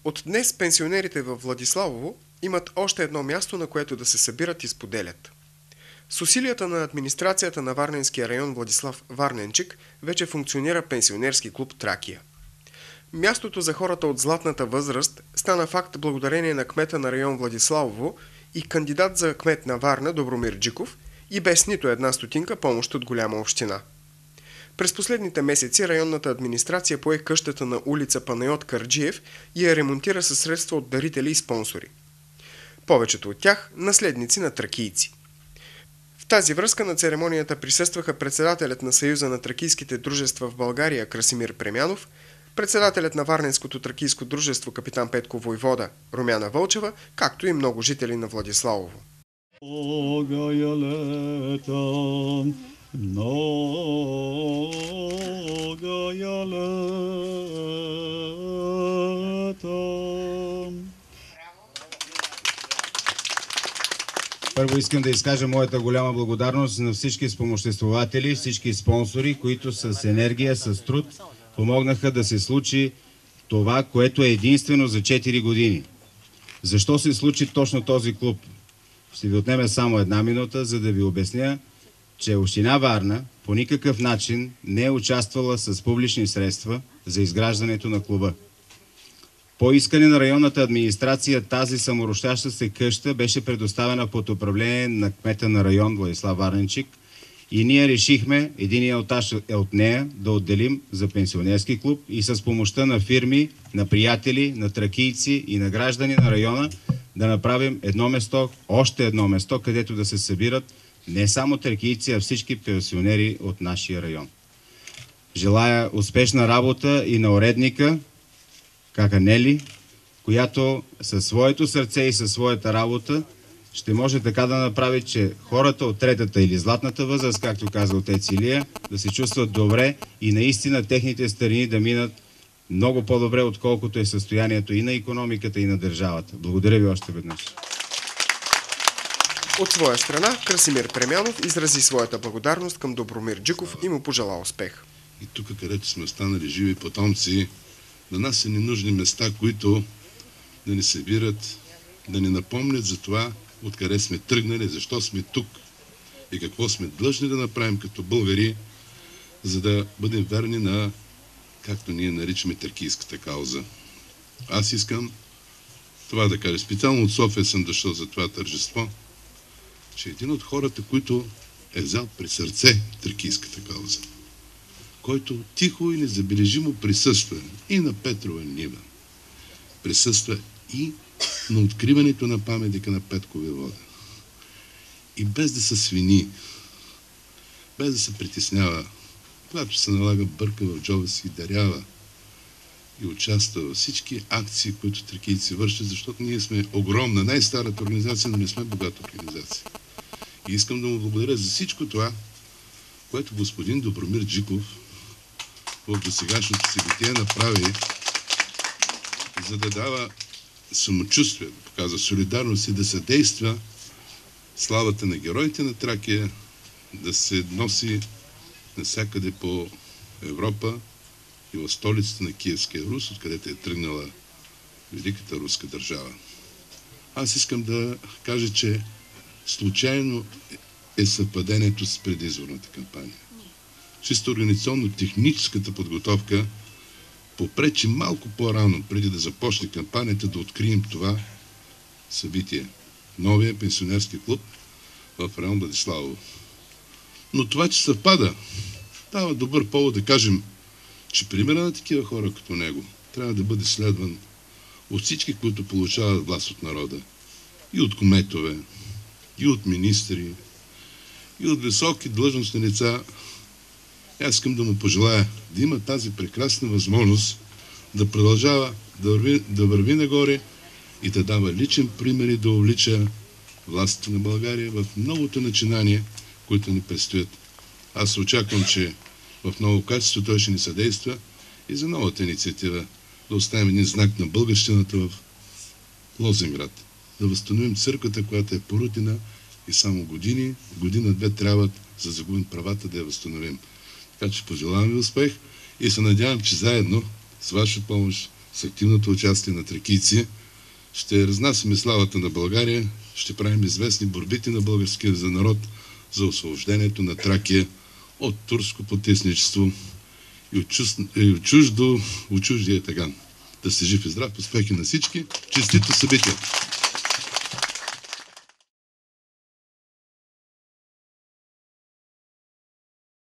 От днес пенсионерите във Владиславово имат още едно място, на което да се събират и споделят. С усилията на администрацията на Варненския район Владислав Варненчик вече функционира пенсионерски клуб Тракия. Мястото за хората от златната възраст стана факт благодарение на кмета на район Владиславово и кандидат за кмет на Варна Добромир Джиков и без нито една стотинка помощ от голяма община. През последните месеци районната администрация пое къщата на улица Панайот Карджиев и я ремонтира със средства от дарители и спонсори. Повечето от тях – наследници на тракийци. В тази връзка на церемонията присъстваха председателят на Съюза на тракийските дружества в България Красимир Премянов, председателят на Варненското тракийско дружество капитан Петко Войвода Румяна Вълчева, както и много жители на Владиславово. Първо искам да изкажа моята голяма благодарност на всички спомоществователи, всички спонсори, които с енергия, с труд помогнаха да се случи това, което е единствено за 4 години. Защо се случи точно този клуб? Ще ви отнеме само една минута, за да ви обясня, че община Варна по никакъв начин не е участвала с публични средства за изграждането на клуба. По искане на районната администрация тази саморощаща се къща беше предоставена под управление на кмета на район Владислав Варненчик и ние решихме единия етаж от нея да отделим за пенсионерски клуб и с помощта на фирми, на приятели, на тракийци и на граждани на района да направим едно место, още едно место, където да се събират не само тракийци, а всички пенсионери от нашия район. Желая успешна работа и на уредника Кака Нели, която със своето сърце и със своята работа ще може така да направи, че хората от третата или златната възраст, както каза отец Илия, да се чувстват добре и наистина техните старини да минат много по-добре, отколкото е състоянието и на икономиката, и на държавата. Благодаря ви още веднъж. От своя страна Красимир Премянов изрази своята благодарност към Добромир Джиков и му пожела успех. И тук, където сме останали живи потомци, на нас са ни нужни места, които да ни събират, да ни напомнят за това, откъде сме тръгнали, защо сме тук и какво сме длъжни да направим като българи, за да бъдем верни на, както ние наричаме, тракийската кауза. Аз искам това да кажа. Специално от София съм дошъл за това тържество, че един от хората, които е взял при сърце тракийската кауза, който тихо и незабележимо присъства и на Петрова нива, присъства и на откриването на паметника на Петко Войвода. И без да се свини, без да се притеснява, когато се налага, бърка в джоба си, дарява и участва във всички акции, които тракийци вършат, защото ние сме огромна, най-старата организация, но не сме богата организация. И искам да му благодаря за всичко това, което господин Добромир Джиков в досегашното си битие направи, за да дава самочувствие, да показва солидарност и да съдейства славата на героите на Тракия да се носи навсякъде по Европа и в столицата на Киевския Рус, откъдето е тръгнала великата руска държава. Аз искам да кажа, че случайно е съвпадението с предизборната кампания. Чисто организационно-техническата подготовка попречи малко по-рано, преди да започне кампанията, да открием това събитие. Новия пенсионерски клуб в район Владиславово. Но това, че съвпада, дава добър повод да кажем, че примера на такива хора като него трябва да бъде следван от всички, които получават власт от народа. И от кметове, и от министри, и от високи длъжностни лица. Аз искам да му пожелая да има тази прекрасна възможност да продължава да върви нагоре и да дава личен пример и да увлича властта на България в многото начинания, които ни предстоят. Аз очаквам, че в ново качество той ще ни съдейства и за новата инициатива да оставим един знак на българщината в Лозенград. Да възстановим църквата, която е порутена и само година-две трябват, за да загубим правата, да я възстановим. Така че пожелавам ви успех и се надявам, че заедно с ваша помощ, с активното участие на тракийци, ще разнасяме славата на България, ще правим известни борбите на българския народ за освобождението на Тракия от турско потисничество и от чуждия таган. Да сте жив и здрав, успехи на всички, честито събитие!